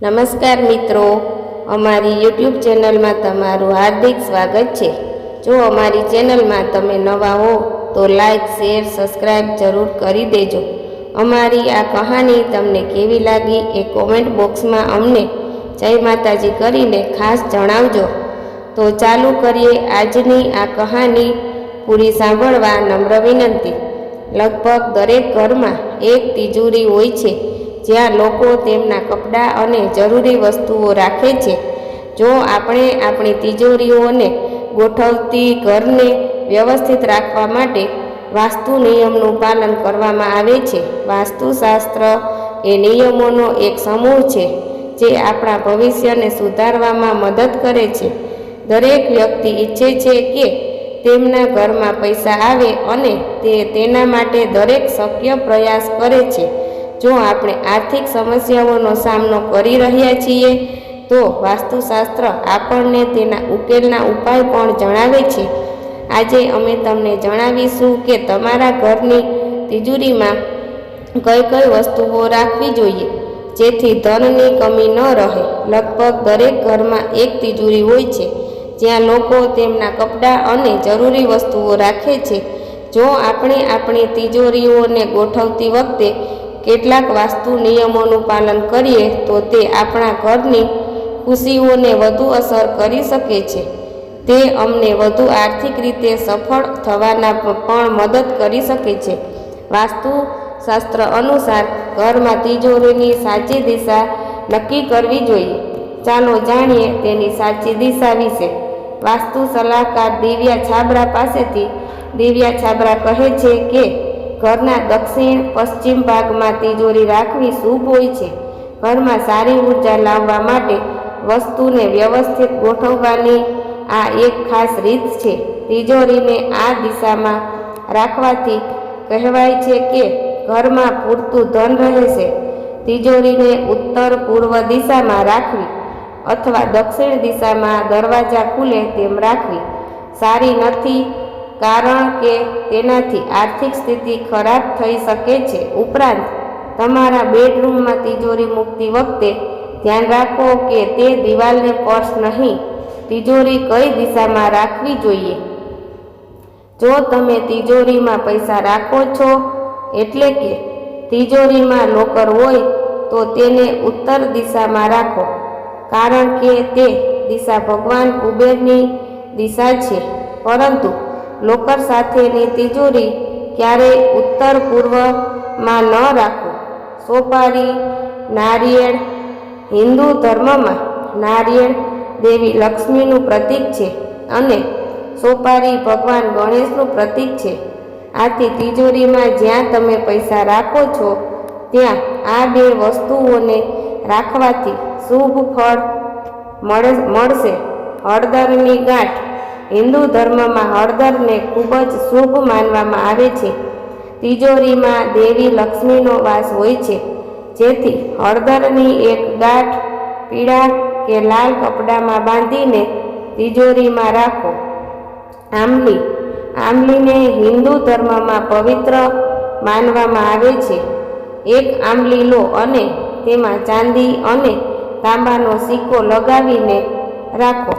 નમસ્કાર મિત્રો, અમારી યુટ્યુબ ચેનલમાં તમારું હાર્દિક સ્વાગત છે। જો અમારી ચેનલમાં તમે નવા હો તો લાઈક, શેર, સબસ્ક્રાઈબ જરૂર કરી દેજો। અમારી આ કહાની તમને કેવી લાગી એ કોમેન્ટ બોક્સમાં અમને જય માતાજી કરીને ખાસ જણાવજો। તો ચાલુ કરીએ આજની આ કહાની। પૂરી સાંભળવા નમ્ર વિનંતી। લગભગ દરેક ઘરમાં એક તિજોરી હોય છે જ્યાં લોકો તેમના કપડાં અને જરૂરી વસ્તુઓ રાખે છે। જો આપણે આપણી તિજોરીઓને ગોઠવતી ઘરને વ્યવસ્થિત રાખવા માટે વાસ્તુ નિયમનું પાલન કરવામાં આવે છે। વાસ્તુશાસ્ત્ર એ નિયમોનો એક સમૂહ છે જે આપણા ભવિષ્યને સુધારવામાં મદદ કરે છે। દરેક વ્યક્તિ ઈચ્છે છે કે તેમના ઘરમાં પૈસા આવે અને તે તેના માટે દરેક શક્ય પ્રયાસ કરે છે। જો આપણે આર્થિક સમસ્યાઓનો સામનો કરી રહ્યા છીએ તો વાસ્તુશાસ્ત્ર આપણને તેના ઉકેલના ઉપાય પણ જણાવે છે। આજે અમે તમને જણાવીશું કે તમારા ઘરની તિજોરીમાં કઈ કઈ વસ્તુઓ રાખવી જોઈએ જેથી ધનની કમી ન રહે। લગભગ દરેક ઘરમાં એક તિજોરી હોય છે જ્યાં લોકો તેમના કપડાં અને જરૂરી વસ્તુઓ રાખે છે। જો આપણે આપણી તિજોરીઓને ગોઠવતી વખતે કેટલાક વાસ્તુ નિયમોનું પાલન કરીએ તો તે આપણા ઘરની ખુશીઓને વધુ અસર કરી શકે છે। તે અમને વધુ આર્થિક રીતે સફળ થવાના પણ મદદ કરી શકે છે। વાસ્તુશાસ્ત્ર અનુસાર ઘરમાં તિજોરીની સાચી દિશા નક્કી કરવી જોઈએ। ચાલો જાણીએ તેની સાચી દિશા વિશે। વાસ્તુ સલાહકાર દિવ્યા છાબરા પાસેથી દિવ્યા છાબરા કહે છે કે ઘરના દક્ષિણ પશ્ચિમ ભાગમાં તિજોરી રાખવી શુભ હોય છે। ઘરમાં સારી ઉર્જા લાવવા માટે વસ્તુને વ્યવસ્થિત ગોઠવવાની આ એક ખાસ રીત છે। તિજોરીને આ દિશામાં રાખવાથી કહેવાય છે કે ઘરમાં પૂરતું ધન રહેશે। તિજોરીને ઉત્તર પૂર્વ દિશામાં રાખવી અથવા દક્ષિણ દિશામાં દરવાજા ખુલે તેમ રાખવી સારી નથી, કારણ કે તેનાથી આર્થિક સ્થિતિ ખરાબ થઈ શકે છે। ઉપરાંત તમારા બેડરૂમમાં તિજોરી મૂકતી વખતે ધ્યાન રાખો કે તે દિવાલને સ્પર્શ નહીં। તિજોરી કઈ દિશામાં રાખવી જોઈએ? જો તમે તિજોરીમાં પૈસા રાખો છો, એટલે કે તિજોરીમાં લોકર હોય તો તેને ઉત્તર દિશામાં રાખો, કારણ કે તે દિશા ભગવાન કુબેરની દિશા છે। પરંતુ લોકર સાથેની તિજોરી ક્યારેય ઉત્તર પૂર્વમાં ન રાખો। સોપારી, નારિયેળ। હિન્દુ ધર્મમાં નારિયેળ દેવી લક્ષ્મીનું પ્રતીક છે અને સોપારી ભગવાન ગણેશનું પ્રતીક છે। આથી તિજોરીમાં જ્યાં તમે પૈસા રાખો છો ત્યાં આ બે વસ્તુઓને રાખવાથી શુભ ફળ મળશે। હળદરની ગાંઠ। હિન્દુ ધર્મમાં હળદરને ખૂબ જ શુભ માનવામાં આવે છે। તિજોરીમાં દેવી લક્ષ્મીનો વાસ હોય છે, જેથી હળદરની એક ગાંઠ પીળા કે લાલ કપડામાં બાંધીને તિજોરીમાં રાખો। આંબલી। આંબલીને હિન્દુ ધર્મમાં પવિત્ર માનવામાં આવે છે। એક આંબલી લો અને તેમાં ચાંદી અને તાંબાનો સિક્કો લગાવીને રાખો।